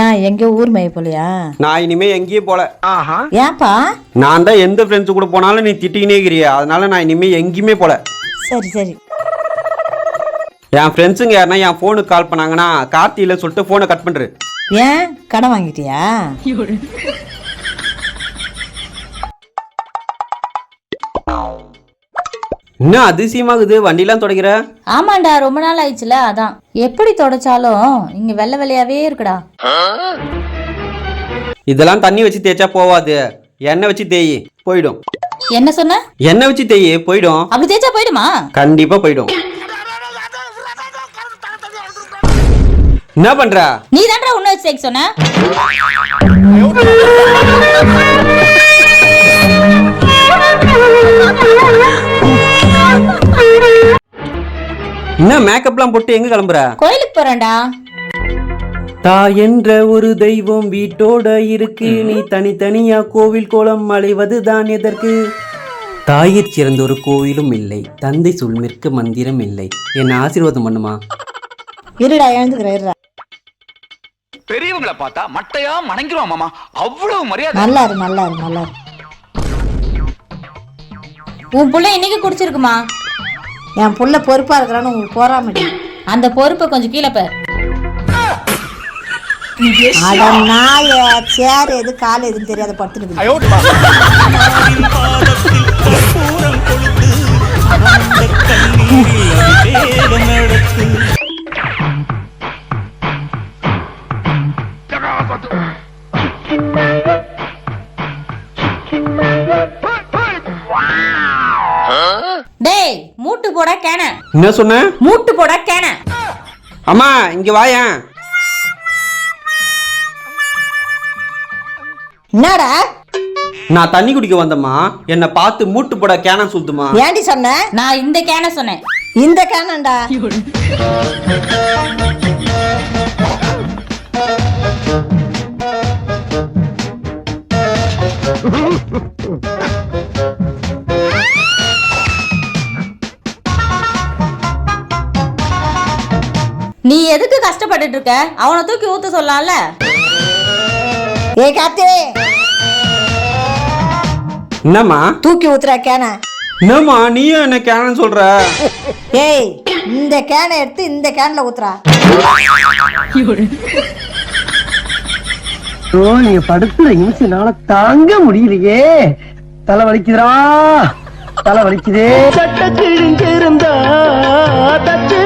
ஏன் எங்க ஊர் மேய போலியா? நான் இனிமே எங்கேயும் போல. ஏன்பா? நான் தான் எந்த ஃப்ரெண்ட்ஸ் கூட போனாலும் நீ திட்டிக்கினே இருக்கிறிய, அதனால நான் இனிமே எங்கேயுமே போல. சரி சரி. என் ஃப்ரெண்ட்ஸுங்க யாருன்னா என் ஃபோனுக்கு கால் பண்ணாங்கன்னா கார்த்தியில சொல்லிட்டு ஃபோனை கட் பண்று. ஏன் கடன் வாங்கிட்டியா? என்ன அதிசயமாகுது, வண்டிலாம் துடைக்கிற? ஆமாண்டா, ரொம்ப நாள் ஆயிடுச்சுல, அதான். எப்படி தொடச்சாலும் இங்க வெள்ளை வெள்ளையாவே இருக்குடா. இதெல்லாம் தண்ணி வச்சு தேய்ச்சா போவாது, எண்ணெய் வச்சு தேய் போயிடும். என்ன சொன்ன? எண்ணெய் வச்சு தேய் போயிடும். அப்படி தேய்ச்சா போயிடுமா? கண்டிப்பா போயிடும். என்ன பண்ற? நீ தான்டா உன்ன வச்சு தேய்க்க சொன்ன. என்ன மேக்கப்லாம் போட்டு எங்க கிளம்புற? கோயிலுக்கு போறேன்டா. தாய் என்ற ஒரு தெய்வம் வீட்டோட இருக்கு, நீ தனித்தனியா கோவில் கோலம் அலைவதுதான் எதற்கு? தாயிற் சிறந்த ஒரு கோவிலும் இல்லை, தந்தை சொல்மிற்கு மந்திரம் இல்லை. என்ன ஆசீர்வாதம் பண்ணுமா? இருடா, எழுந்துக்கிறேன் இருடா. பெரியவங்களை பார்த்தா மட்டையா மணங்கிரும் மாமா, அவ்வளவு மரியாதை. நல்லா இரு நல்லா இரு நல்லா இரு. உன் புள்ள இன்னைக்கு குடிச்சிருக்குமா? என் புள்ள பொறுப்பா இருக்கிறான்னு உங்களுக்கு போறாமடி. அந்த பொறுப்பை கொஞ்சம் கீழே பேர். சேர் எது கால் எதுன்னு தெரியாத படுத்துருக்கு. டேய், மூட்டு போட கேன. என்ன சொன்ன? மூட்டு போட கேன. அம்மா இங்க வாயேன். என்னடா? நான் தண்ணி குடிக்க வந்தம்மா, என்ன பார்த்து மூட்டு போட கேன சொல்லுமா? ஏன்டி சொன்ன? நான் இந்த கேன சொன்னேன். இந்த கேனண்டா. நீ எதுக்கு கஷ்டப்பட்டுட்டு இருக்க? அவனை தூக்கி ஊத்த சொல்லலாம்ல. ஏ காத்தே, என்னம்மா தூக்கி ஊத்துற கேன? என்னம்மா நீயும் என்ன கேனன்னு சொல்ற? ஏய், இந்த கேனை எடுத்து இந்த கேன்ல ஊத்துறா. நீங்க படுத்துற நிமிஷம்னால தாங்க முடியலையே, தலை வலிக்குதுடா, தலை வலிக்குதே. சட்ட கிழிஞ்சிருந்தா தச்சு